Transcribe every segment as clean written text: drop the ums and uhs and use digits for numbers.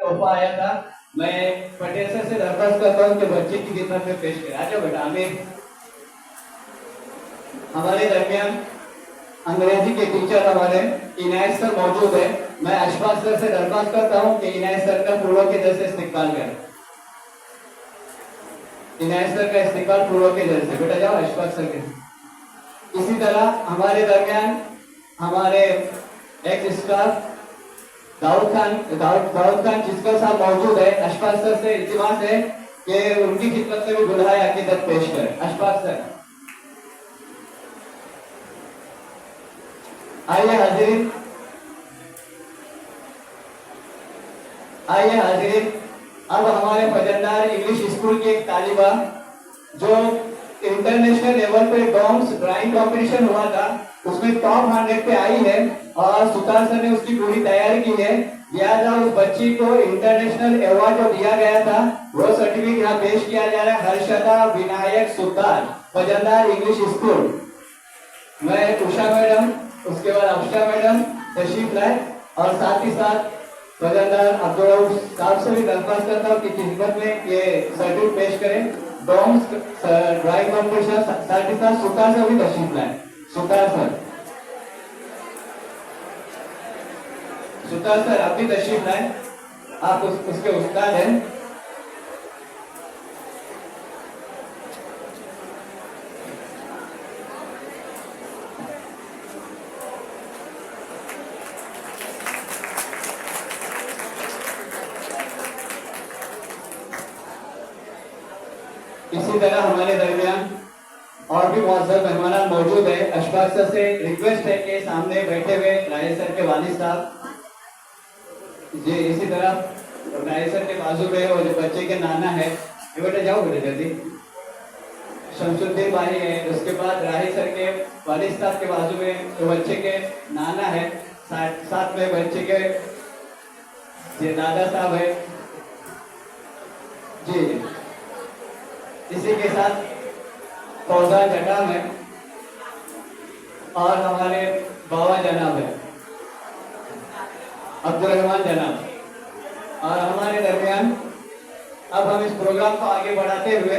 तोहफा आया था। मैं पटेल सर से दरख्वास्त करता हूँ कि बच्चे की खिदमत में पेश करें। आ जाओ बेटा। आमिर हमारे दरमियान अंग्रेजी के टीचर हमारे इनायत सर मौजूद है। मैं अशफाक सर से दरख्वास्त करता हूँ कि इनायत सर का फूलों के जल से इस्तेमाल करें। इनायत सर का इस्तेमाल फूलों के जल से। बेटा जाओ अशफाक सर के। इसी तरह हमारे दरमियान हमारे एक्स स्टाफ दाऊद खान जिसका साहब मौजूद है। अशफाक सर से इल्तिमास है कि उनकी खिदमत में भी बुलाए अकीदत पेश करें। अशफाक सर आइए हाजिरीन। अब हमारे फजलदार इंग्लिश स्कूल की एक तालिबा जो इंटरनेशनल लेवल पे डॉम्स ड्राइंग कंपटीशन हुआ था उसमें टॉप 100 पे आई है और सुतार सर ने उसकी पूरी तैयारी की है। लिहाजा उस बच्ची को इंटरनेशनल अवार्ड जो दिया गया था वो सर्टिफिकेट यहाँ पेश किया जा रहा है। Harshada Vinayak Sutar, Fazaldar English school. मैं उषा मैडम, उसके बाद अफशा मैडम तशरीफ लाए और साथ ही साथ फजलदार अब्दुल साहब से भी दरख्वास्त करता हूँ कि खिदमत में ये सर्टिफिकेट पेश करें। डॉम्स ड्राइंग कॉम्पिटिशन साथ ही साथ सुतार से भी तशरीफ लाए। सुतार सर आप भी तशरीफ लाए। आप उसके उस्ताद हैं। इसी तरह हमारे दरमियान और भी मुअज़्ज़ज़ मेहमान मौजूद है। अशफाक सर से रिक्वेस्ट है कि सामने बैठे हुए राय सर के वालिद साहब जी, इसी तरह राय सर के बाजू में वो जो बच्चे के नाना है, ये बेटा जाओ बेटा जल्दी। शमसुद्दीन भाई है। उसके बाद राही सर के वालिद साहब के बाजू में जो बच्चे के नाना है, साथ में बच्चे के ये दादा साहब है जी। इसी के साथ पौधा जनाब है और हमारे बाबा जनाब है अब्दुल रहमान जनाब। और हमारे दरमियान अब हम इस प्रोग्राम को आगे बढ़ाते हुए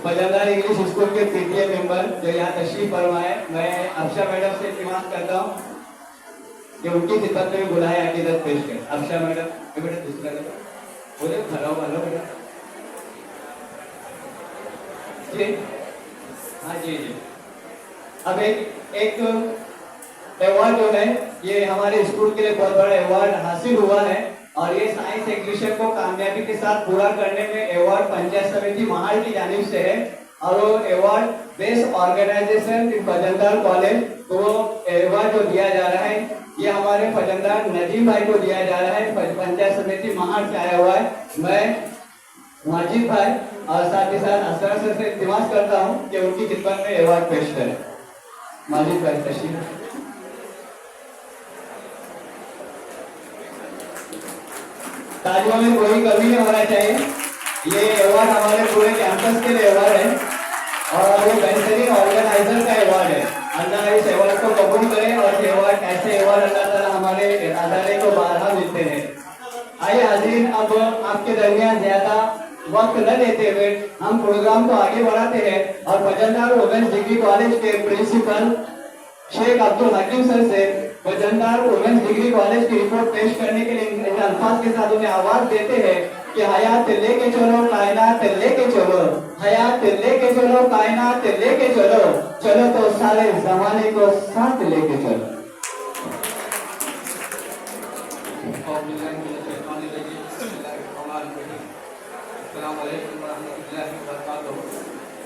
फजलदार इंग्लिश स्कूल के पीटीए मेंबर जो यहाँ तशरीफ फरमाए, मैं अफशा मैडम से इल्तिमास करता हूँ कि उनकी खिदमत में बुलाए अकीदत पेश करें। अफशा मैडम बेटा दूसरा बोले खड़ा वाला बेटा जी। हाँ जी। अब एक अवार्ड जो है ये हमारे स्कूल के लिए बहुत बड़ा अवार्ड हासिल हुआ है और ये साइंस एग्जीबिशन को कामयाबी के साथ पूरा करने में अवार्ड पंचायत समिति महाल की जानिब से है और वो अवार्ड बेस्ट ऑर्गेनाइजेशन इन फजलदार कॉलेज। तो वो अवार्ड जो दिया जा रहा है ये हमारे फजलदार नजीम भाई को दिया जा रहा है। पंचायत समिति महाल से आया हुआ है। मैं माजिद भाई और साथ ही साथ असगर सर से इल्तिमास करता हूँ कि उनकी खिदमत में अवार्ड पेश करें। माजिद भाई तशरीफ। तालियों में कोई कमी नहीं होना चाहिए। ये अवार्ड हमारे पूरे कैंपस के लिए अवार्ड है और ये बेहतरीन ऑर्गेनाइजर का अवार्ड है। अल्लाह इस अवार्ड को कबूल करे और ये अवार्ड ऐसे अवार्ड अल्लाह ताला हमारे अदारे को बारहा मिलते हैं। आइए हाज़रीन, अब आपके दरमियान ज्यादा वक्त न लेते हुए हम प्रोग्राम को आगे बढ़ाते हैं और फजलदार वुमेन्स डिग्री कॉलेज के प्रिंसिपल शेख अब्दुल हकीम सर से फजलदार वुमेन्स डिग्री कॉलेज की रिपोर्ट पेश करने के लिए अल्फाज के साथ उन्हें आवाज देते हैं कि हयात लेके चलो कायनात लेके चलो, हयात लेके चलो कायनात लेके चलो, चलो तो सारे जमाने को साथ लेके चलो।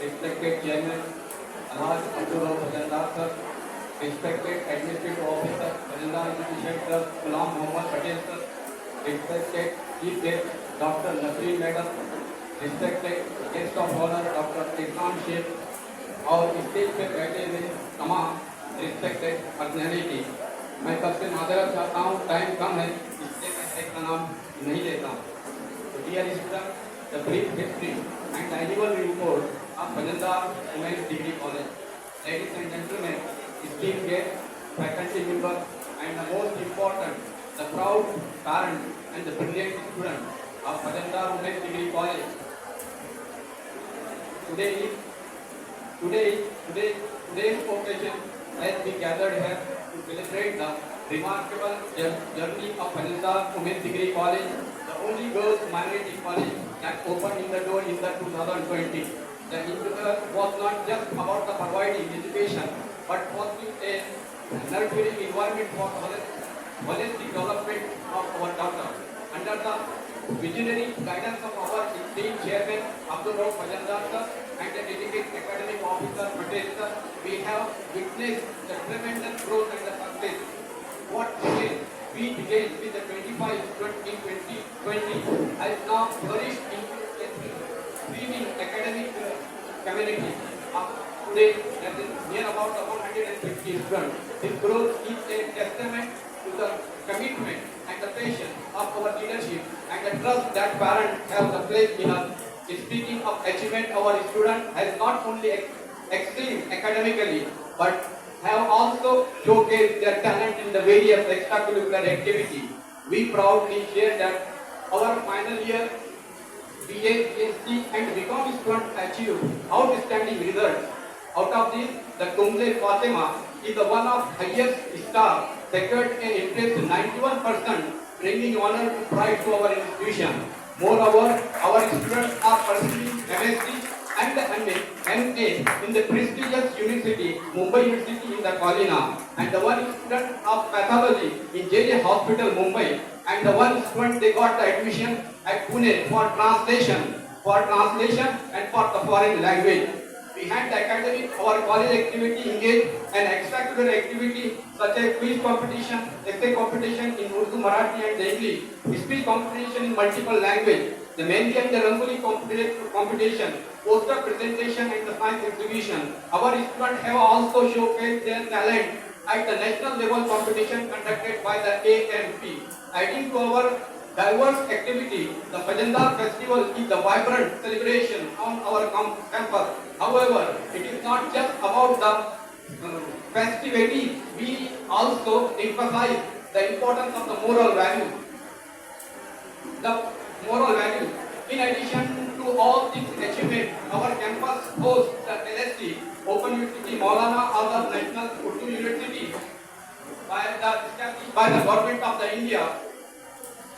Respected Chairman Alhaj Abdul Rahman Fazaldar sir, respected Administrative Officer Fazaldar Institution sir Ghulam Mohammad Patel sir, respected Chief Guest Dr. Nasreen Madam, respected Guest of Honor Dr. Irfan Sheikh और स्टेज पे बैठे हुए तमाम respected personality, मैं सबसे माजरत चाहता हूँ, टाइम कम है इसलिए मैं एक का नाम नहीं लेता हूँ। तो dear student, the brief history and the annual report of Bajandar Women's Degree College. Ladies and gentlemen, esteemed guests, faculty members, and the most important, the proud parents and the brilliant students of Bajandar Women's Degree College. Today's occasion as we gathered here to celebrate the remarkable journey of Bajandar Women's Degree College, the only girls minority college that opened in the door in the 2020. The endeavor was not just about the providing education, but fostering a nurturing environment for holistic development of our daughter. Under the visionary guidance of our esteemed chairman Abdul Rauf Bajandar sir and the dedicated academic officer Patel sir, we have witnessed the tremendous growth and the success. What we began with the 25 in 2020 has now flourished into a streaming academic community. Today, there is near about 150 students. This growth is a testament to the commitment and the passion of our leadership and the trust that parents have placed in us. Speaking of achievement, our students has not only excelled academically, but have also showcased their talent in the various extracurricular activities. We proudly share that our final year BA, PhD and BCom students achieved outstanding results. Out of this, the Kumble Fatima is the one of highest star, secured an impressive 91%, bringing honor and pride to our institution. Moreover, our students are pursuing MSc and MA in the prestigious university, Mumbai University in the Kalina, and the one student of pathology in JJ Hospital, Mumbai, and the one student they got the admission at Pune for translation and for the foreign language. Behind the academic, our college activity engage an extracurricular activity such as quiz competition, essay competition in Urdu, Marathi and English, speech competition in multiple language, the Mehndi and the Rangoli competition, poster presentation and the science exhibition. Our students have also showcased their talent at the national level competition conducted by the AMP. Adding to our diverse activity, the Bajandar Festival is a vibrant celebration on our campus. However, it is not just about the festivity. We also emphasize the importance of the moral value. In addition to all these achievements, our campus hosts the LSC, Open University Maulana Azad National Urdu University, established by the government of the India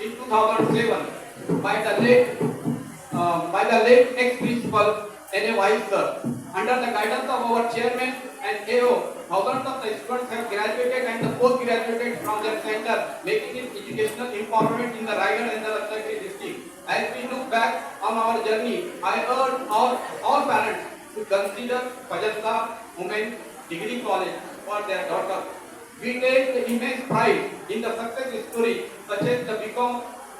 in 2007 by the late ex-principal N.A. Wise sir. Under the guidance of our chairman and AO, thousands of the students have graduated and post-graduated from their center, making it educational empowerment in the Raigad and the Ratnagiri district. As we look back on our journey, I urge all parents to consider Bajandar Women's Degree College for their daughter. We take the immense pride in the success story, such as the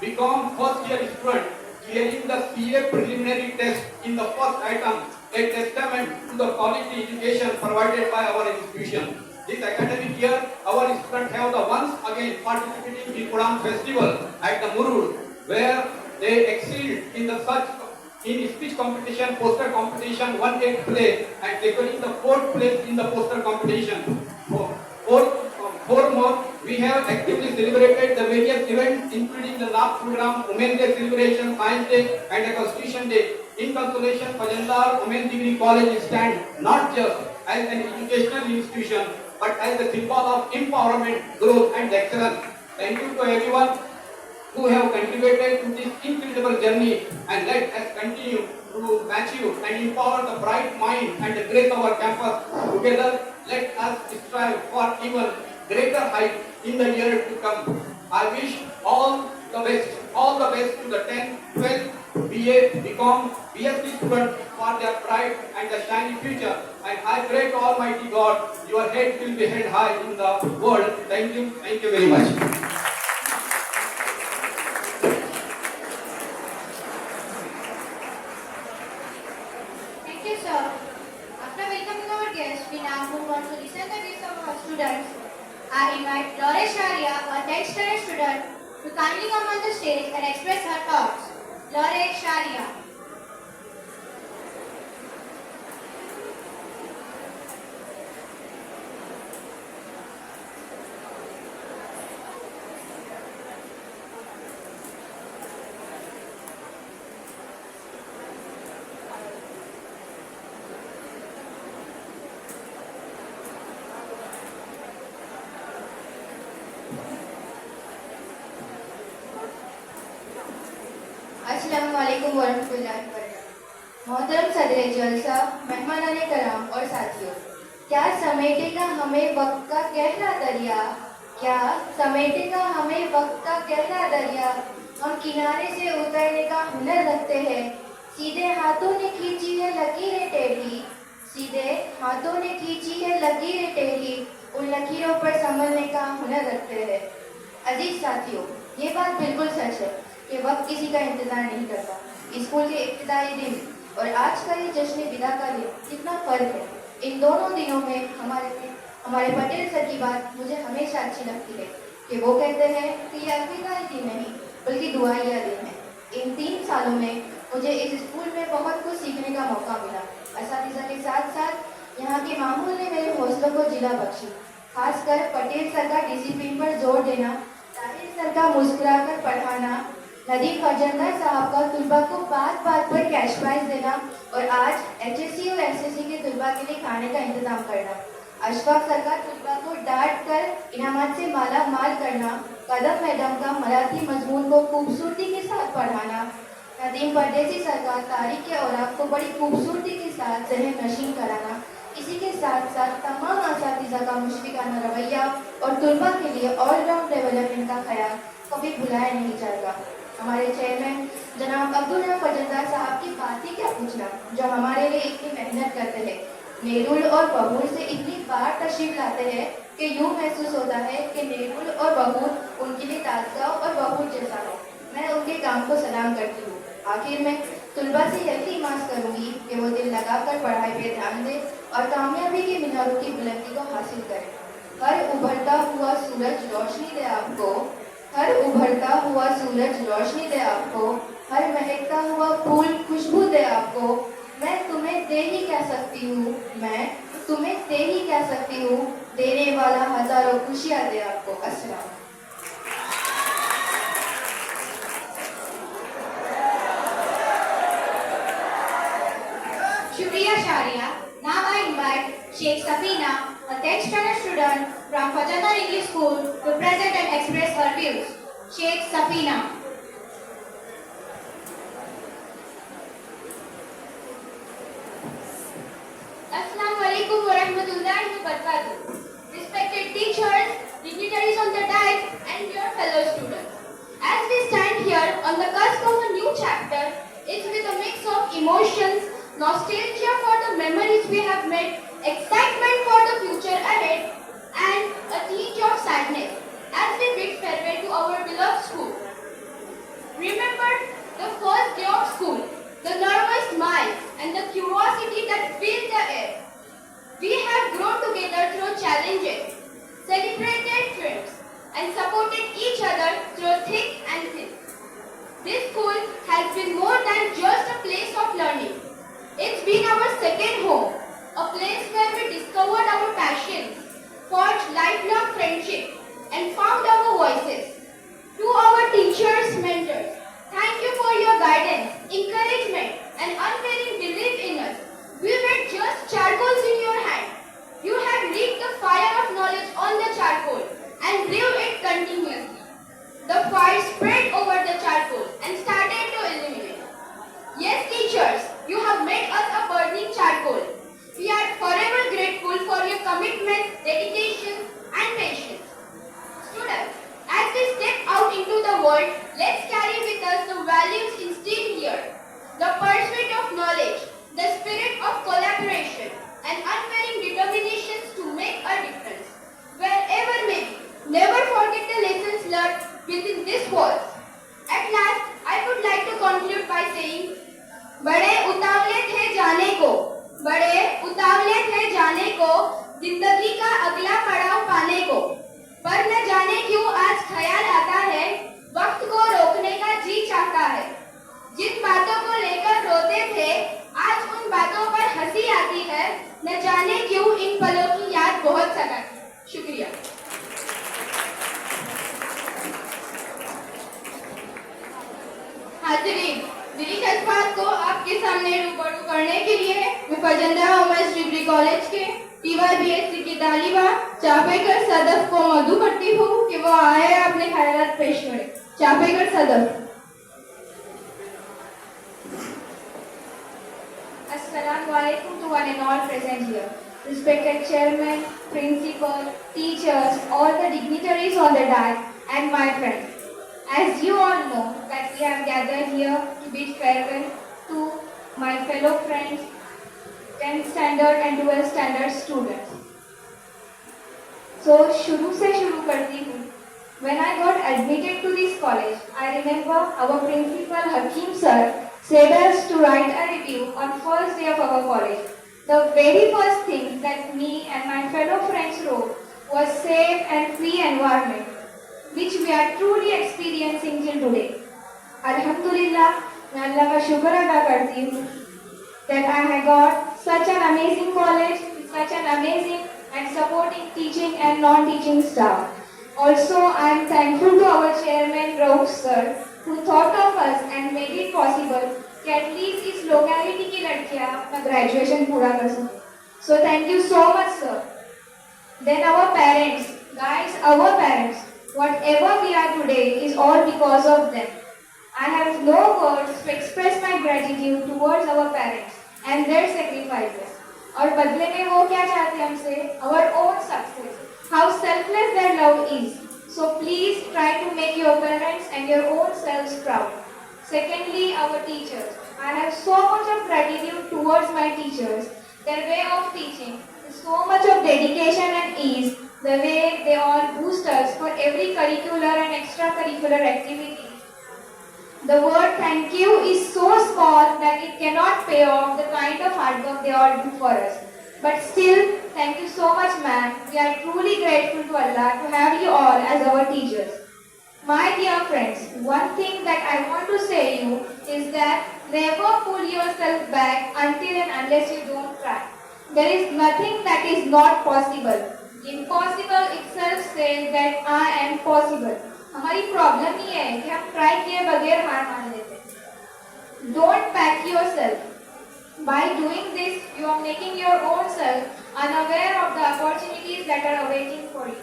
BCom first year student clearing the CA preliminary test in the first item, a testament to the quality education provided by our institution. This academic year, our students have once again participating in Quran Festival at the Murud, where they excelled in speech competition, poster competition, 1/8 place, and securing the 4th place in the poster competition. Furthermore, we have actively celebrated the various events, including the last program, Women's Day celebration, Science Day, and the Constitution Day. In consolation, Bajandar Women's Degree College stands not just as an educational institution, but as a symbol of empowerment, growth, and excellence. Thank you to everyone who have contributed to this incredible journey, and let us continue to mature and empower the bright mind and the grace of our campus. Together, let us strive for even greater height in the year to come. I wish all the best to the 10th, 12th, BA, BCom, BSc students for their bright and the shiny future. And I pray to Almighty God, your head will be held high in the world. Thank you very much. Thank you, sir. After welcoming our guests, we now move on to listen the views of our students. I invite Lore Sharia, a 10th standard student, to kindly come on the stage and express her thoughts. Lore Sharia. अस्सलाम वालेकुम वरहमतुल्लाहि वबरकातुहू। मोहतरम सदर जलसा, मेहमानान कराम और साथियों, क्या समेटेगा हमें वक्त का गहरा दरिया, क्या समेटेगा हमें वक्त का गहरा दरिया। हम किनारे से उतरने का हुनर रखते हैं, सीधे हाथों ने खींची है लकीरें टेढ़ी, सीधे हाथों ने खींची है लकीरें टेढ़ी, उन लकीरों पर संभलने का हुनर रखते हैं। अजीज साथियों, ये बात बिल्कुल सच है कि वक्त किसी का इंतजार नहीं करता। स्कूल के इब्तिदाई दिन और आज का ये जश्न विदा का दिन कितना फर्क है। इन दोनों दिनों में हमारे पटेल सर की बात मुझे हमेशा अच्छी लगती है कि वो कहते हैं कि ये अलविदा दिन नहीं बल्कि दुआइया दिन है। इन 3 सालों में मुझे इस स्कूल में बहुत कुछ सीखने का मौका मिला। असातिज़ा के साथ साथ यहाँ के माहौल ने मेरे हौसलों को जिला बख्शी। खासकर पटेल सर का डिसिप्लिन पर जोर देना, ताहिर सर का मुस्कुराकर पढ़ाना, नदीम फरजंदा साहब का तुलबा को बात बात पर कैश प्राइज देना और आज HSC और SSC के तुलबा के लिए खाने का इंतजाम करना, अशफाक सर का तुलबा को डांट कर इनामात से माला माल करना, कदम मैडम का मराठी मजमून को खूबसूरती के साथ पढ़ाना, नदीम परदेसी सर का तारीख के औराक को बड़ी खूबसूरती के साथ जहन नशीन कराना, इसी के साथ साथ तमाम असातिज़ा का मुशफ़िकाना रवैया और तुलबा के लिए ऑलराउंड डेवलपमेंट का ख्याल कभी भुलाया नहीं जाएगा। हमारे चेयरमैन जनाब अब्दुल फरजंदा साहब की बात ही क्या पूछना, जो हमारे लिए इतनी मेहनत करते हैं, नेरुल और बबूर से इतनी बार तशरीफ लाते हैं कि यूँ महसूस होता है कि नेरुल और बबूर उनके लिए ताजगा और बबूर जैसा हो। मैं उनके काम को सलाम करती हूँ। आखिर में तुलबा से यही मांग करूँगी कि वो दिल लगाकर पढ़ाई पे ध्यान दे और कामयाबी के मीनारों की बुलंदी को हासिल करें। हर उभरता हुआ सूरज रोशनी दे आपको, हर उभरता हुआ सूरज रोशनी दे आपको, हर महकता हुआ फूल खुशबू दे आपको। मैं तुम्हें दे ही कह सकती हूँ, मैं तुम्हें दे ही कह सकती हूँ, देने वाला हजारों खुशियाँ दे आपको। अस्सलाम। शुक्रिया Shariya. Now I invite Sheikh Safina, a 10th standard student from Fajana English School, to present and express her views. Sheikh Safina. Assalamu alaikum wa rahmatullahi wa barakatuh. Respected teachers, dignitaries on the dais, and dear fellow students. As we stand here on the cusp of a new chapter, it's with a mix of emotions, nostalgia for the memories we have made, excitement for the future ahead, and a tinge of sadness as we bid farewell to our beloved school. Remember the first day of school, the nervous smiles and the curiosity that filled the air. We have grown together through challenges, celebrated triumphs, and supported each other through thick and thin. This school has been more than just a place of learning. It's been our second home, a place where we discovered our passions, forged lifelong friendship, and found our voices. To our teachers, mentors, thank you for your guidance, encouragement, and unwavering belief in us. We were just charcoals in your hand. You have lit the fire of knowledge on the charcoal and blew it continuously. The fire spread over the charcoal and started to illuminate. Yes, teachers, you have made us a burning charcoal. We are forever grateful for your commitment, dedication, and patience. Students, as we step out into the world, let's carry with us the values instilled here. The pursuit of knowledge, the spirit of collaboration, and unwavering determinations to make a difference. Wherever may be, never forget the lessons learned within these walls. At last, I would like to conclude by saying, बड़े उतावले थे जाने को, बड़े उतावले थे जाने को, जिंदगी का अगला पड़ाव पाने को, पर न जाने क्यों आज ख्याल आता है, वक्त को रोकने का जी चाहता है। जिन बातों को लेकर रोते थे, आज उन बातों पर हंसी आती है, न जाने क्यों इन पलों की याद बहुत सताती। शुक्रिया। हाज़रीन, दिलीश अल्फाज को आपके सामने रूबरू करने के लिए मैं फरजंदा वुमेन्स डिग्री कॉलेज के TYBSC की तालिबा चापेकर सदफ को मदऊ करती हूँ कि वो आए अपने ख्यालात पेश करें। Chapekar Sadaf. Assalamualaikum to one and all present here. Respected chairman, principal, teachers, all the dignitaries on the dais, and my friends. As you all know that we have gathered here to bid farewell to my fellow friends, 10th standard and 12th standard students. So शुरू से शुरू करती हूँ. When I got admitted to this college, I remember our principal Hakim sir said us to write a review on first day of our college. The very first thing that me and my fellow friends wrote was safe and free environment, which we are truly experiencing till today. Alhamdulillah, मैं अल्लाह का शुक्र अदा करती हूँ that I have got such an amazing college, with such an amazing and supporting teaching and non-teaching staff. Also, I am thankful to our chairman Rauf sir, who thought of us and made it possible कि at least इस locality की लड़कियाँ अपना graduation पूरा कर सकें. So thank you so much, sir. Then our parents, guys, our parents, whatever we are today is all because of them. I have no words to express my gratitude towards our parents and their sacrifices. और बदले में वो क्या चाहते हैं हमसे? Our own success. How selfless their love is. So please try to make your parents and your own selves proud. Secondly, our teachers. I have so much of gratitude towards my teachers. Their way of teaching, so much of dedication and ease, the way they all boost us for every curricular and extracurricular activity. The word thank you is so small that it cannot pay off the kind of hard work they all do for us. But still, thank you so much, ma'am. We are truly grateful to Allah to have you all as our teachers. My dear friends, one thing that I want to say you is that never pull yourself back until and unless you don't try. There is nothing that is not possible. Impossible itself says that I am possible. हमारी problem ये है कि हम try किए बगैर हार मान लेते हैं. Don't pack yourself. By doing this, you are making your own self unaware of the opportunities that are awaiting for you.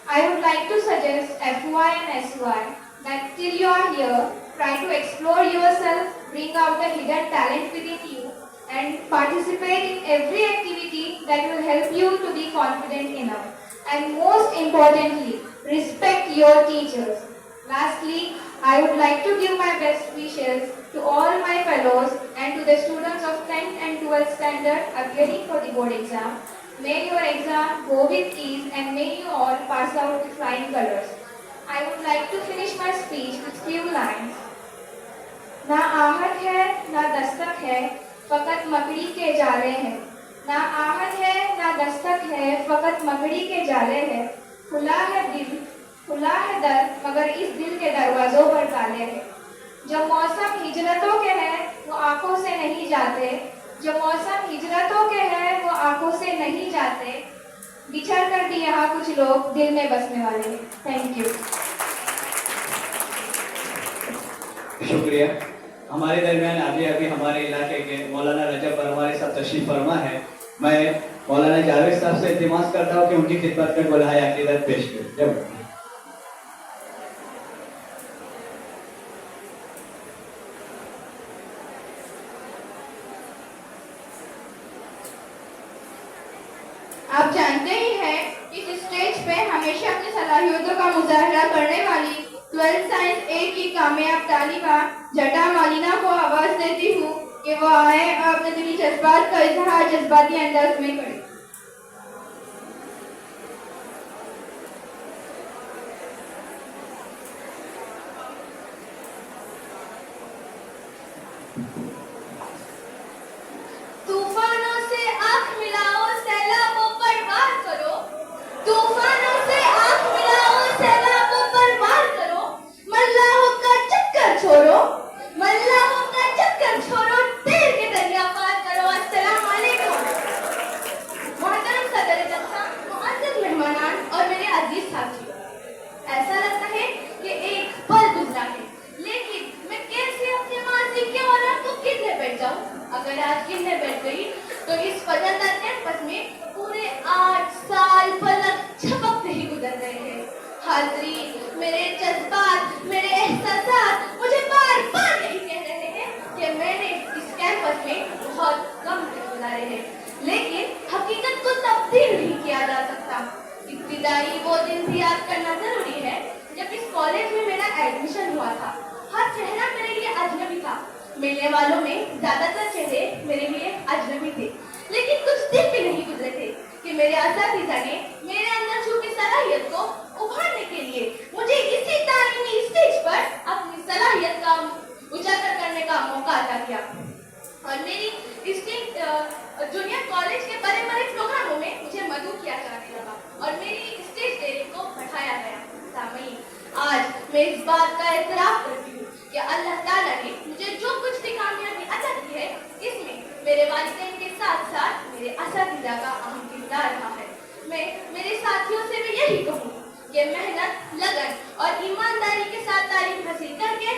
I would like to suggest FY and SY that till you are here, try to explore yourself, bring out the hidden talent within you, and participate in every activity that will help you to be confident enough. And most importantly, respect your teachers. Lastly, I would like to give my best wishes to all my fellows and to the students of 10th and 12th standard appearing for the board exam. May your exam go with ease and may you all pass out with flying colors. I would like to finish my speech with few lines. ना आहट है, ना दस्तक है, फकत मकड़ी के जाले हैं. ना आहट है, ना दस्तक है, फकत मकड़ी के जाले हैं. खुला है दिल, खुला है दर, मगर इस दिल के दरवाजों पर ताले हैं. जो मौसम हिजरतों के हैं, वो आंखों से नहीं जाते. जो मौसम हिजरतों के हैं, वो आंखों से नहीं जाते. बिछड़ कर भी यहाँ कुछ लोग दिल में बसने वाले हैं. Thank you. शुक्रिया. हमारे दरमियान अभी हमारे इलाके के मौलाना रजब पर हमारे साथ तशरीफ फरमा है. मैं मौलाना जावेद साहब से इल्तिमास करता हूँ कि उनकी खिदमत में बुलाए अकीदत पेश करें. आप जानते ही हैं कि इस स्टेज पे हमेशा अपनी सलाहियतों का मुजाहरा करने वाली 12th साइंस ए की कामयाब तालिबा जटा मालिना को आवाज देती हूँ कि वो आए और अपने दिली जज्बात का इजहार जज्बाती अंदाज में करें. तूफानों से आंख मिलाओ, सैलाबों पर वार करो. तूफानों से आंख मिलाओ, सैलाबों पर वार करो. मल्लाहों का चक्कर छोड़ो, मल्लाहों का चक्कर छोड़ो, तेर के दरिया पार करो. अस्सलाम वालेकुम. मोहतरम सदर जलसा, मुअज़्ज़ज़ मेहमानान और मेरे अजीज साथियों, ऐसा लगता है कि एक पल गुजरा है, लेकिन मैं कैसे अपने माजी के औलाद को गिनने बैठ जाऊं? अगर आज गिनने बैठ गई तो इस फजलदार कैंपस में पूरे 8 साल पलक झपकते ही गुजर रहे हैं. हाजरी, मेरे जज्बात, मेरे एहसासात मुझे बार बार यही कह रहे हैं कि मैंने इस कैंपस में बहुत रहे हैं, लेकिन हकीकत को तब्दील नहीं किया जा सकता। इब्तिदाई वो दिन भी याद करना जरूरी है जब इस कॉलेज में मेरा एडमिशन हुआ था। हर चेहरा मेरे लिए अजनबी था। मिलने वालों में ज्यादातर चेहरे मेरे लिए अजनबी थे, लेकिन कुछ दिन भी नहीं गुजरे थे कि मेरे असातिज़ा ने मेरे अंदर छुपी सलाहियत को उभारने के लिए मुझे इसी तालीमी स्टेज पर अपनी सलाहियत का उजागर करने का मौका अता किया। और मेरी स्टेट जूनियर कॉलेज के बड़े बड़े प्रोग्रामों में मुझे मदऊ किया जाने लगा और मेरी स्टेज डेयरिंग को बढ़ाया गया। सामईन, आज मैं इस बात का एतराफ करती हूँ कि अल्लाह ताला ने मुझे जो कुछ भी कामयाबी अता की है, इसमें मेरे वालिदैन के साथ साथ मेरे असातिज़ा का अहम किरदार रहा है। मैं मेरे साथियों से भी यही कहूँ कि मेहनत, लगन और ईमानदारी के साथ तालीम हासिल करके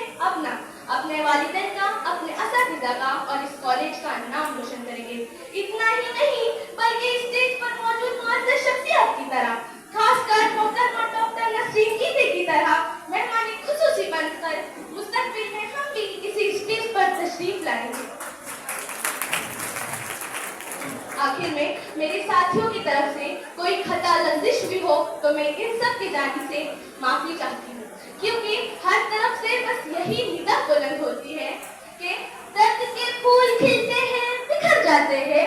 अपने वालिदैन का, अपने असातिज़ा का और इस कॉलेज का नाम रोशन करेंगे। इतना ही नहीं बल्कि स्टेज पर मौजूद मुअज़्ज़ज़ शख्सियत की तरह, खासकर मोहतरमा डॉक्टर नसरीन कीते की तरह मेहमानी खुसूसी बनकर मुस्तकबिल में हम भी इसी स्टेज पर तशरीफ लाएंगे। आखिर में मेरे साथियों की तरफ से कोई खता लफ्ज़िश भी हो तो मैं इन सब की जानिब से माफी चाहती हूँ, क्योंकि हर तरफ से बस यही निदा बुलंद होती है कि दर्द के फूल खिलते हैं, बिखर जाते हैं।